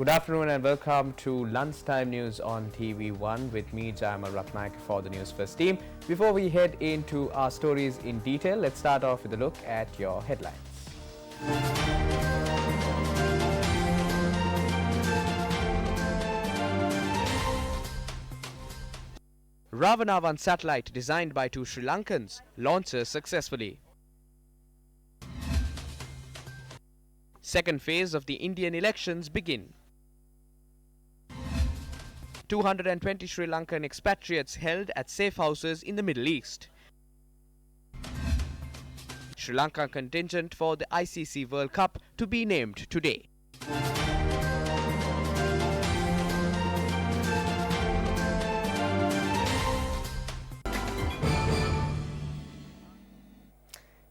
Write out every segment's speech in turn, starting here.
Good afternoon and welcome to Lunchtime News on TV1 with me, Jayamal Ratnaik, for the Newsfirst team. Before we head into our stories in detail, let's start off with a look at your headlines. Ravana 1 satellite designed by two Sri Lankans launches successfully. Second phase of the Indian elections begin. 220 Sri Lankan expatriates held at safe houses in the Middle East. Sri Lanka contingent for the ICC World Cup to be named today.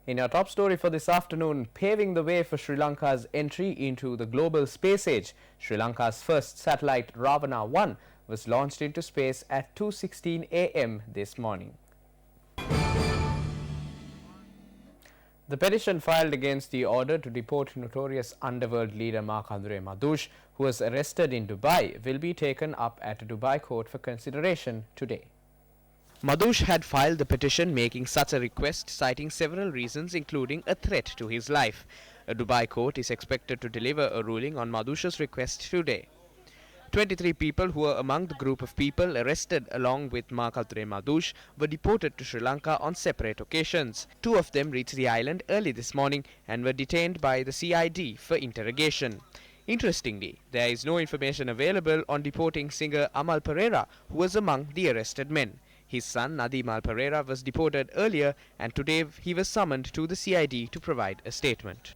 In our top story for this afternoon, paving the way for Sri Lanka's entry into the global space age, Sri Lanka's first satellite Ravana 1 was launched into space at 2:16 a.m. this morning. The petition filed against the order to deport notorious underworld leader Markandeera Madhush, who was arrested in Dubai, will be taken up at a Dubai court for consideration today. Madhush had filed the petition making such a request, citing several reasons including a threat to his life. A Dubai court is expected to deliver a ruling on Madhush's request today. 23 people who were among the group of people arrested along with Markandeera Madhush were deported to Sri Lanka on separate occasions. Two of them reached the island early this morning and were detained by the CID for interrogation. Interestingly, there is no information available on deporting singer Amal Pereira, who was among the arrested men. His son Nadimal Pereira was deported earlier, and today he was summoned to the CID to provide a statement.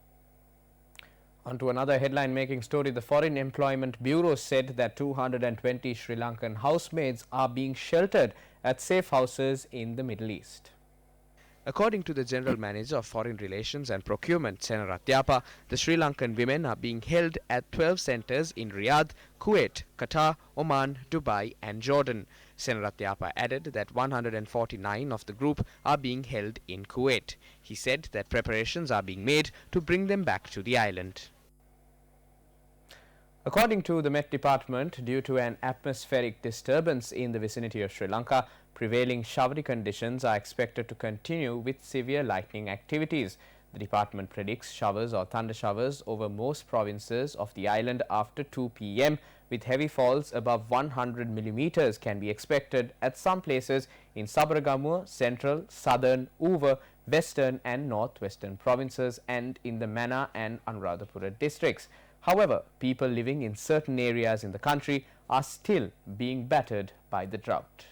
On to another headline-making story. The Foreign Employment Bureau said that 220 Sri Lankan housemaids are being sheltered at safe houses in the Middle East. According to the General Manager of Foreign Relations and Procurement, Senaratyapa, the Sri Lankan women are being held at 12 centres in Riyadh, Kuwait, Qatar, Oman, Dubai and Jordan. Senaratyapa added that 149 of the group are being held in Kuwait. He said that preparations are being made to bring them back to the island. According to the Met Department, due to an atmospheric disturbance in the vicinity of Sri Lanka, prevailing showery conditions are expected to continue with severe lightning activities. The department predicts showers or thunder showers over most provinces of the island after 2 p.m. with heavy falls above 100 millimeters can be expected at some places in Sabaragamuwa, central, southern, Uva, western and northwestern provinces and in the Mana and Anuradhapura districts. However, people living in certain areas in the country are still being battered by the drought.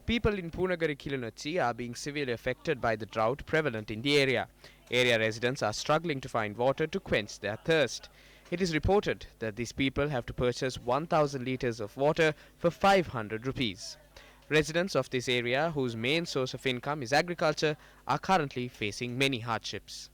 People in Punagari Kilinochi are being severely affected by the drought prevalent in the area. Area residents are struggling to find water to quench their thirst. It is reported that these people have to purchase 1,000 litres of water for 500 rupees. Residents of this area, whose main source of income is agriculture, are currently facing many hardships.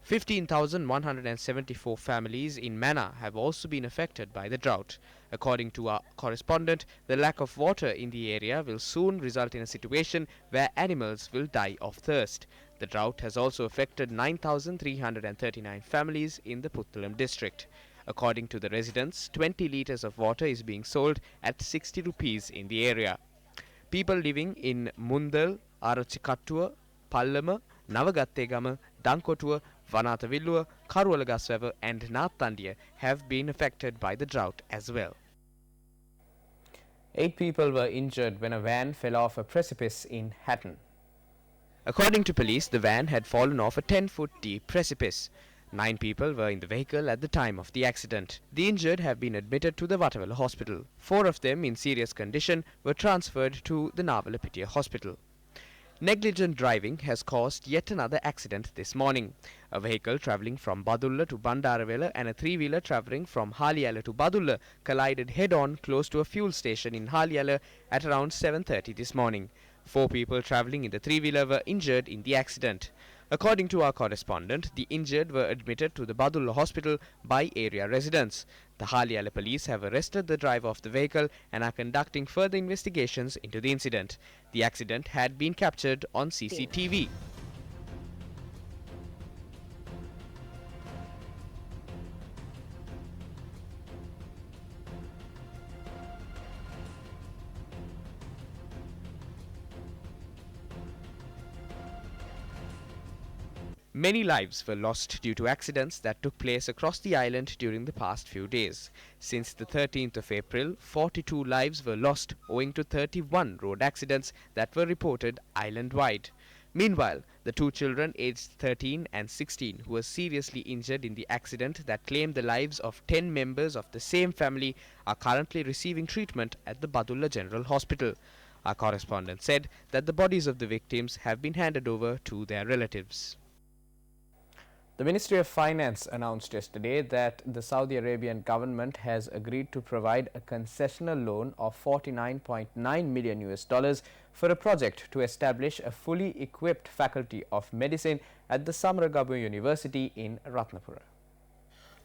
15,174 families in Mana have also been affected by the drought. According to our correspondent, the lack of water in the area will soon result in a situation where animals will die of thirst. The drought has also affected 9,339 families in the Puttalam district. According to the residents, 20 litres of water is being sold at 60 rupees in the area. People living in Mundal, Arachikattua, Pallama, Navagattegama, Dankotua, Vanathavilluwa, Karuwalagasweva and Nathandiya have been affected by the drought as well. 8 people were injured when a van fell off a precipice in Hatton. According to police, the van had fallen off a 10-foot deep precipice. 9 people were in the vehicle at the time of the accident. The injured have been admitted to the Vatavela hospital. 4 of them in serious condition were transferred to the Navalapitiya hospital. Negligent driving has caused yet another accident this morning. A vehicle travelling from Badulla to Bandaravela and a 3-wheeler travelling from Haliyala to Badulla collided head-on close to a fuel station in Haliyala at around 7:30 this morning. 4 people travelling in the 3-wheeler were injured in the accident. According to our correspondent, the injured were admitted to the Badulla hospital by area residents. The Haliyala police have arrested the driver of the vehicle and are conducting further investigations into the incident. The accident had been captured on CCTV. Many lives were lost due to accidents that took place across the island during the past few days. Since the 13th of April, 42 lives were lost owing to 31 road accidents that were reported island-wide. Meanwhile, the two children aged 13 and 16 who were seriously injured in the accident that claimed the lives of 10 members of the same family are currently receiving treatment at the Badulla General Hospital. Our correspondent said that the bodies of the victims have been handed over to their relatives. The Ministry of Finance announced yesterday that the Saudi Arabian government has agreed to provide a concessional loan of $49.9 million for a project to establish a fully equipped faculty of medicine at the Samaragabu University in Ratnapura.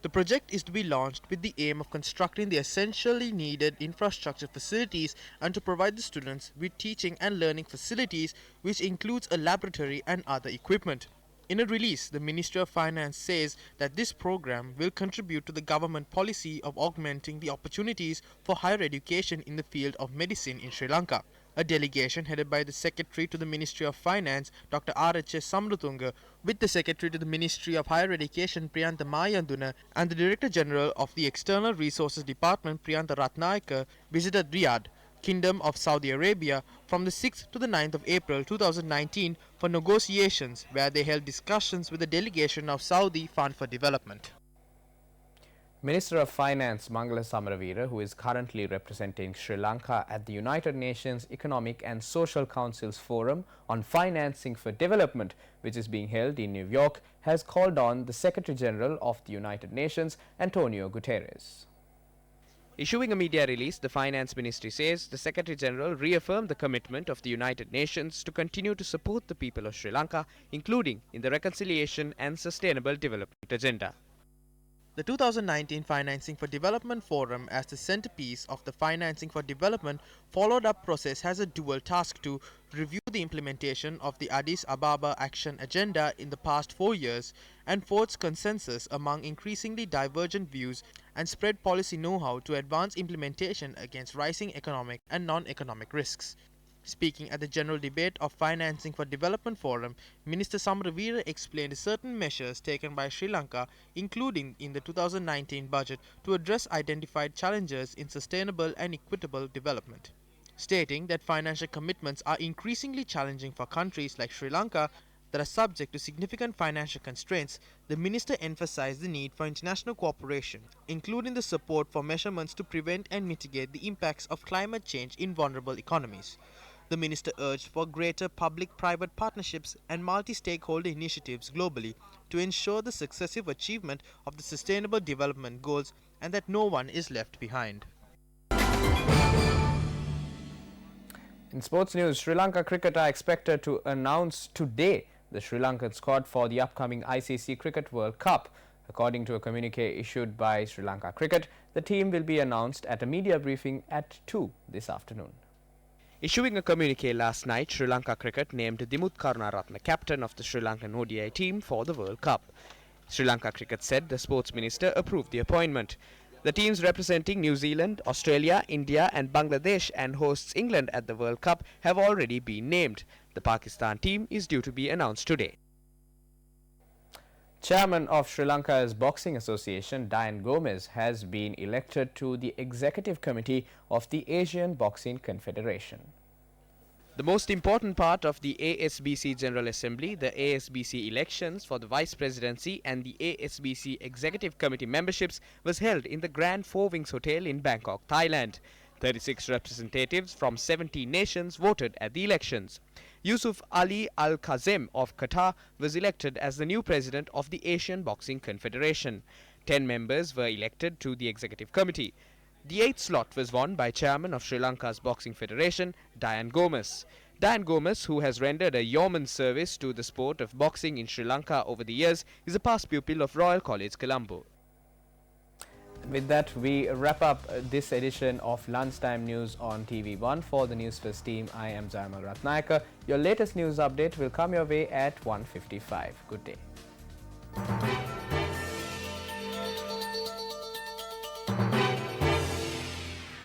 The project is to be launched with the aim of constructing the essentially needed infrastructure facilities and to provide the students with teaching and learning facilities, which includes a laboratory and other equipment. In a release, the Ministry of Finance says that this program will contribute to the government policy of augmenting the opportunities for higher education in the field of medicine in Sri Lanka. A delegation headed by the Secretary to the Ministry of Finance, Dr. R.H.S. Samrutunga, with the Secretary to the Ministry of Higher Education, Priyantha Mayanduna, and the Director General of the External Resources Department, Priyantha Ratnayaka, visited Riyadh, Kingdom of Saudi Arabia, from the 6th to the 9th of April 2019 for negotiations, where they held discussions with the delegation of Saudi Fund for Development. Minister of Finance Mangala Samaravira, who is currently representing Sri Lanka at the United Nations Economic and Social Council's Forum on Financing for Development, which is being held in New York, has called on the Secretary General of the United Nations, Antonio Guterres. Issuing a media release, the Finance Ministry says the Secretary General reaffirmed the commitment of the United Nations to continue to support the people of Sri Lanka, including in the reconciliation and sustainable development agenda. The 2019 Financing for Development Forum, as the centerpiece of the Financing for Development followed-up process, has a dual task to review the implementation of the Addis Ababa Action Agenda in the past 4 years and forge consensus among increasingly divergent views and spread policy know-how to advance implementation against rising economic and non-economic risks. Speaking at the general debate of Financing for Development Forum, Minister Samaravira explained certain measures taken by Sri Lanka, including in the 2019 budget, to address identified challenges in sustainable and equitable development. Stating that financial commitments are increasingly challenging for countries like Sri Lanka that are subject to significant financial constraints, the minister emphasized the need for international cooperation, including the support for measurements to prevent and mitigate the impacts of climate change in vulnerable economies. The minister urged for greater public-private partnerships and multi-stakeholder initiatives globally to ensure the successive achievement of the Sustainable Development Goals and that no one is left behind. In sports news, Sri Lanka cricket are expected to announce today the Sri Lankan squad for the upcoming ICC Cricket World Cup. According to a communique issued by Sri Lanka Cricket, the team will be announced at a media briefing at 2 this afternoon. Issuing a communique last night, Sri Lanka Cricket named Dimuth Karunaratne captain of the Sri Lankan ODI team for the World Cup. Sri Lanka Cricket said the sports minister approved the appointment. The teams representing New Zealand, Australia, India and Bangladesh and hosts England at the World Cup have already been named. The Pakistan team is due to be announced today. Chairman of Sri Lanka's Boxing Association, Dian Gomez, has been elected to the Executive Committee of the Asian Boxing Confederation. The most important part of the ASBC General Assembly, the ASBC elections for the Vice Presidency and the ASBC Executive Committee memberships, was held in the Grand Four Wings Hotel in Bangkok, Thailand. 36 representatives from 17 nations voted at the elections. Yusuf Ali Al-Kazem of Qatar was elected as the new president of the Asian Boxing Confederation. 10 members were elected to the Executive Committee. The 8th slot was won by Chairman of Sri Lanka's Boxing Federation, Dian Gomez. Dian Gomez, who has rendered a yeoman's service to the sport of boxing in Sri Lanka over the years, is a past pupil of Royal College, Colombo. With that, we wrap up this edition of Lunchtime News on TV1. For the Newsfirst team, I am Jaimal Ratnayaka. Your latest news update will come your way at 1:55. Good day.